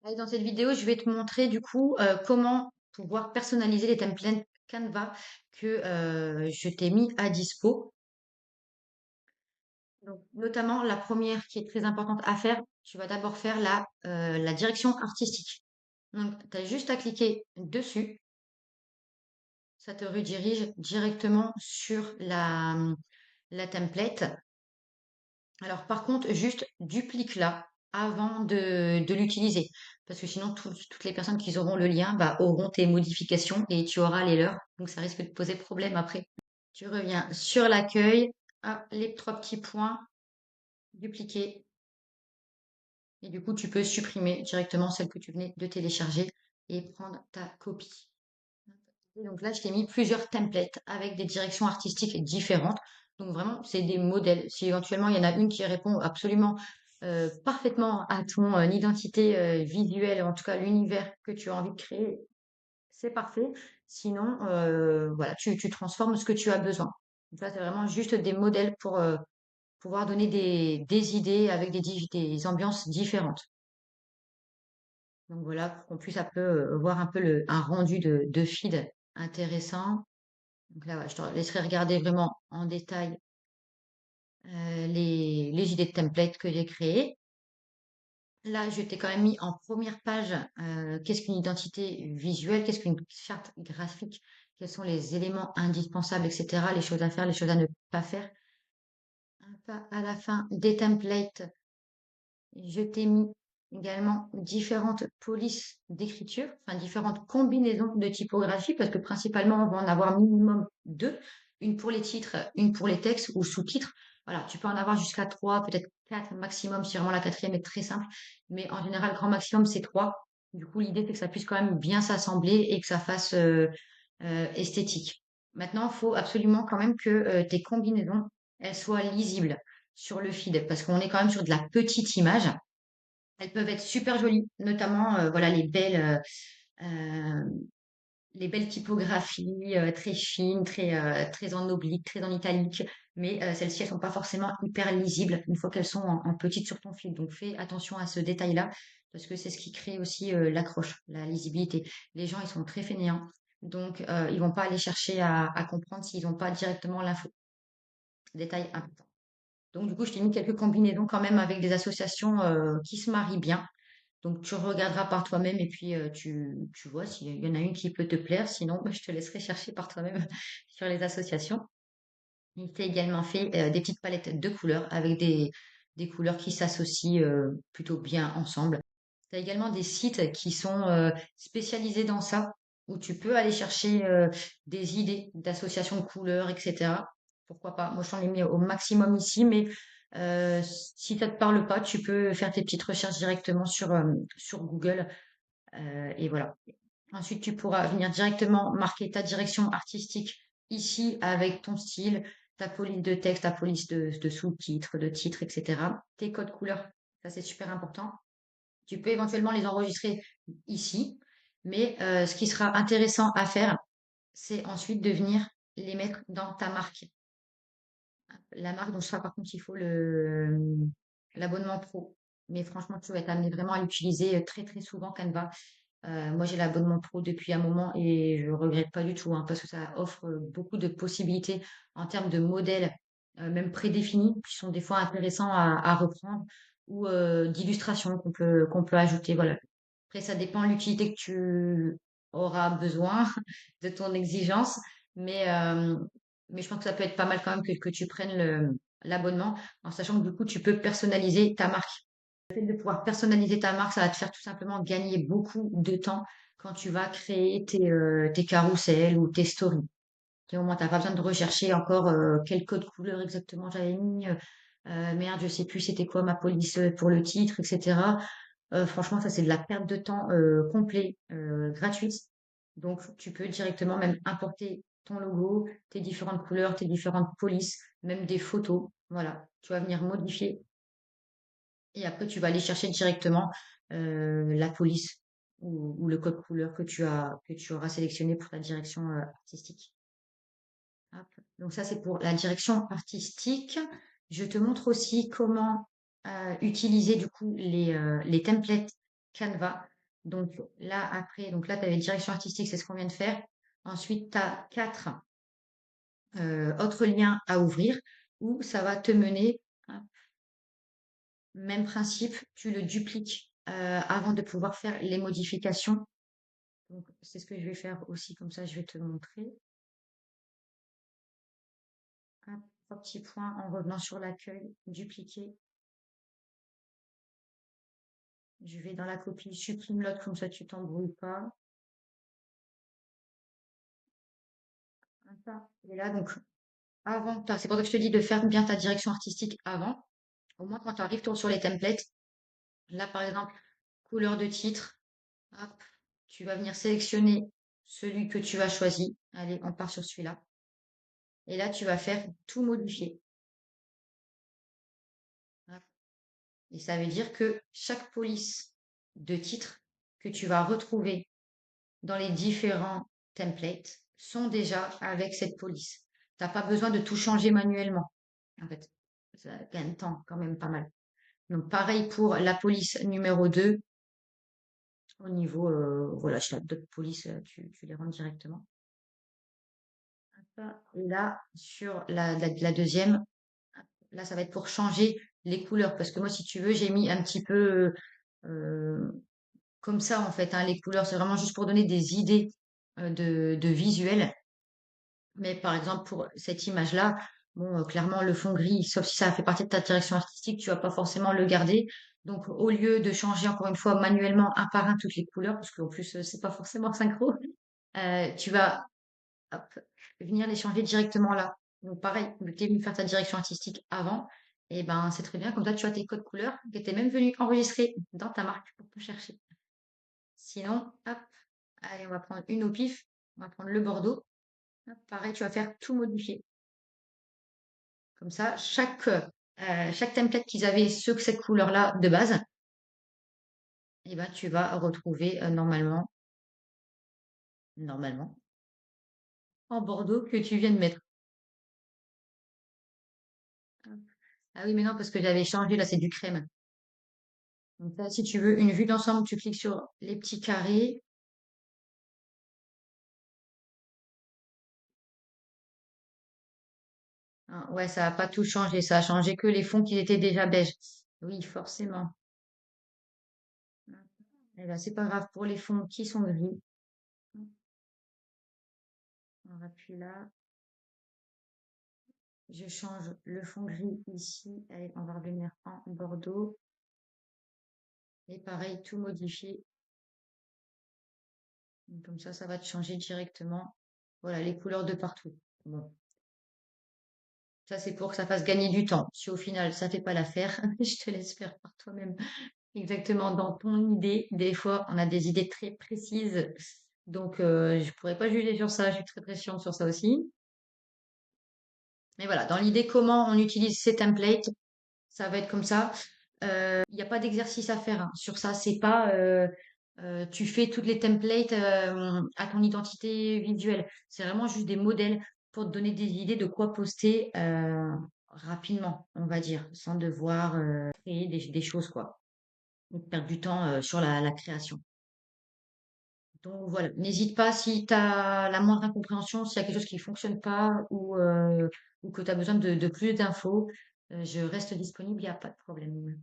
Allez, dans cette vidéo, je vais te montrer du coup comment pouvoir personnaliser les templates Canva que je t'ai mis à dispo. Donc, notamment, la première qui est très importante à faire, tu vas d'abord faire la direction artistique. Donc, tu as juste à cliquer dessus, ça te redirige directement sur la template. Alors, par contre, juste duplique-la avant de l'utiliser. Parce que sinon, toutes les personnes qui auront le lien bah, auront tes modifications et tu auras les leurs. Donc, ça risque de poser problème après. Tu reviens sur l'accueil. Ah, les trois petits points, dupliquer. Et du coup, tu peux supprimer directement celle que tu venais de télécharger et prendre ta copie. Et donc là, je t'ai mis plusieurs templates avec des directions artistiques différentes. Donc vraiment, c'est des modèles. Si éventuellement il y en a une qui répond absolument parfaitement à ton identité visuelle, en tout cas l'univers que tu as envie de créer, c'est parfait. Sinon, voilà, tu transformes ce que tu as besoin. Donc là, c'est vraiment juste des modèles pour pouvoir donner des idées avec des ambiances différentes. Donc voilà, pour qu'on puisse un peu voir un peu un rendu de feed intéressant. Donc là, ouais, je te laisserai regarder vraiment en détail les idées de templates que j'ai créées. Là, je t'ai quand même mis en première page qu'est-ce qu'une identité visuelle, qu'est-ce qu'une charte graphique, quels sont les éléments indispensables, etc., les choses à faire, les choses à ne pas faire. À la fin des templates, je t'ai mis également différentes polices d'écriture, enfin différentes combinaisons de typographie, parce que principalement, on va en avoir minimum deux, une pour les titres, une pour les textes ou sous-titres. Voilà, tu peux en avoir jusqu'à trois, peut-être quatre maximum, si vraiment la quatrième est très simple. Mais en général, grand maximum, c'est trois. Du coup, l'idée, c'est que ça puisse quand même bien s'assembler et que ça fasse esthétique. Maintenant, il faut absolument quand même que tes combinaisons, elles soient lisibles sur le feed, parce qu'on est quand même sur de la petite image. Elles peuvent être super jolies, notamment voilà les belles typographies très fines, très en oblique, très en italique, mais celles-ci elles sont pas forcément hyper lisibles une fois qu'elles sont en petite sur ton fil. Donc fais attention à ce détail-là parce que c'est ce qui crée aussi l'accroche, la lisibilité. Les gens ils sont très fainéants, donc ils vont pas aller chercher à comprendre s'ils n'ont pas directement l'info. Détail important. Donc du coup je t'ai mis quelques combinaisons quand même avec des associations qui se marient bien. Donc, tu regarderas par toi-même et puis tu vois s'il y en a une qui peut te plaire. Sinon, bah, je te laisserai chercher par toi-même sur les associations. Il t'est également fait des petites palettes de couleurs avec des couleurs qui s'associent plutôt bien ensemble. Tu as également des sites qui sont spécialisés dans ça, où tu peux aller chercher des idées d'associations de couleurs, etc. Pourquoi pas? Moi, je t'en ai mis au maximum ici, mais si ça te parle pas, tu peux faire tes petites recherches directement sur Google. Et voilà. Ensuite, tu pourras venir directement marquer ta direction artistique ici avec ton style, ta police de texte, ta police de sous-titres, de titres, etc. Tes codes couleurs, ça c'est super important. Tu peux éventuellement les enregistrer ici, mais ce qui sera intéressant à faire, c'est ensuite de venir les mettre dans ta marque. La marque, donc ça par contre, il faut l'abonnement pro. Mais franchement, tu vas être amené vraiment à l'utiliser très très souvent, Canva. Moi, j'ai l'abonnement pro depuis un moment et je regrette pas du tout, hein, parce que ça offre beaucoup de possibilités en termes de modèles, même prédéfinis, qui sont des fois intéressants à reprendre, ou d'illustrations qu'on peut ajouter. Voilà. Après, ça dépend de l'utilité que tu auras besoin, de ton exigence, mais, euh, mais je pense que ça peut être pas mal quand même que tu prennes l'abonnement, en sachant que du coup, tu peux personnaliser ta marque. Le fait de pouvoir personnaliser ta marque, ça va te faire tout simplement gagner beaucoup de temps quand tu vas créer tes carousels ou tes stories. Au moins, tu n'as pas besoin de rechercher encore quel code couleur exactement j'avais mis. Merde, je sais plus c'était quoi ma police pour le titre, etc. Franchement, ça c'est de la perte de temps complet, gratuite. Donc, tu peux directement même importer ton logo, tes différentes couleurs, tes différentes polices, même des photos. Voilà, tu vas venir modifier et après, tu vas aller chercher directement la police ou le code couleur que tu auras sélectionné pour ta direction artistique. Hop. Donc ça, c'est pour la direction artistique. Je te montre aussi comment utiliser du coup les templates Canva. Donc là, après, donc là, tu avais direction artistique, c'est ce qu'on vient de faire. Ensuite, tu as quatre autres liens à ouvrir où ça va te mener, hein, même principe, tu le dupliques avant de pouvoir faire les modifications. Donc, c'est ce que je vais faire aussi, comme ça, je vais te montrer. Hop, trois petits points en revenant sur l'accueil, dupliquer. Je vais dans la copie, supprime l'autre, comme ça tu t'embrouilles pas. Hop, et là, donc, avant, c'est pour ça que je te dis de faire bien ta direction artistique avant. Au moins, quand tu arrives sur les templates, là, par exemple, couleur de titre, hop, tu vas venir sélectionner celui que tu as choisi. Allez, on part sur celui-là. Et là, tu vas faire tout modifier. Hop. Et ça veut dire que chaque police de titre que tu vas retrouver dans les différents templates sont déjà avec cette police. Tu n'as pas besoin de tout changer manuellement. En fait, ça gagne temps quand même pas mal. Donc, pareil pour la police numéro 2. Au niveau, voilà, si tu as d'autres polices, tu les rentres directement. Là, sur la deuxième, là, ça va être pour changer les couleurs. Parce que moi, si tu veux, j'ai mis un petit peu comme ça, en fait, hein, les couleurs. C'est vraiment juste pour donner des idées de visuel. Mais par exemple, pour cette image-là, bon, clairement, le fond gris, sauf si ça fait partie de ta direction artistique, tu vas pas forcément le garder. Donc, au lieu de changer encore une fois manuellement un par un toutes les couleurs, parce qu'en plus, c'est pas forcément synchro, tu vas hop, venir les changer directement là. Donc, pareil, vu que tu es venu faire ta direction artistique avant, et ben, c'est très bien. Comme ça, tu as tes codes couleurs que tu es même venu enregistrer dans ta marque pour te chercher. Sinon, hop, allez, on va prendre une au pif. On va prendre le Bordeaux. Hop, pareil, tu vas faire tout modifier. Comme ça, chaque template qu'ils avaient cette couleur-là de base, et ben, tu vas retrouver normalement, en Bordeaux que tu viens de mettre. Ah oui, mais non, parce que j'avais changé, là, c'est du crème. Donc là, si tu veux une vue d'ensemble, tu cliques sur les petits carrés. Ah, ouais, ça n'a pas tout changé, ça a changé que les fonds qui étaient déjà beiges. Oui, forcément. Et là, c'est pas grave pour les fonds qui sont gris. On appuie là. Je change le fond gris ici. Allez, on va revenir en Bordeaux. Et pareil, tout modifier. Donc, comme ça va te changer directement. Voilà, les couleurs de partout. Bon, ça c'est pour que ça fasse gagner du temps. Si au final ça fait pas l'affaire, je te laisse faire par toi-même. Exactement, dans ton idée. Des fois, on a des idées très précises. Donc, je pourrais pas juger sur ça. Je suis très chiante sur ça aussi. Mais voilà, dans l'idée, comment on utilise ces templates, ça va être comme ça. Il n'y a pas d'exercice à faire hein. Sur ça. C'est pas tu fais toutes les templates à ton identité visuelle. C'est vraiment juste des modèles pour te donner des idées de quoi poster rapidement, on va dire, sans devoir créer des choses, quoi. Donc, perdre du temps sur la création. Donc voilà, n'hésite pas si tu as la moindre incompréhension, s'il y a quelque chose qui ne fonctionne pas ou que tu as besoin de plus d'infos, je reste disponible, il n'y a pas de problème.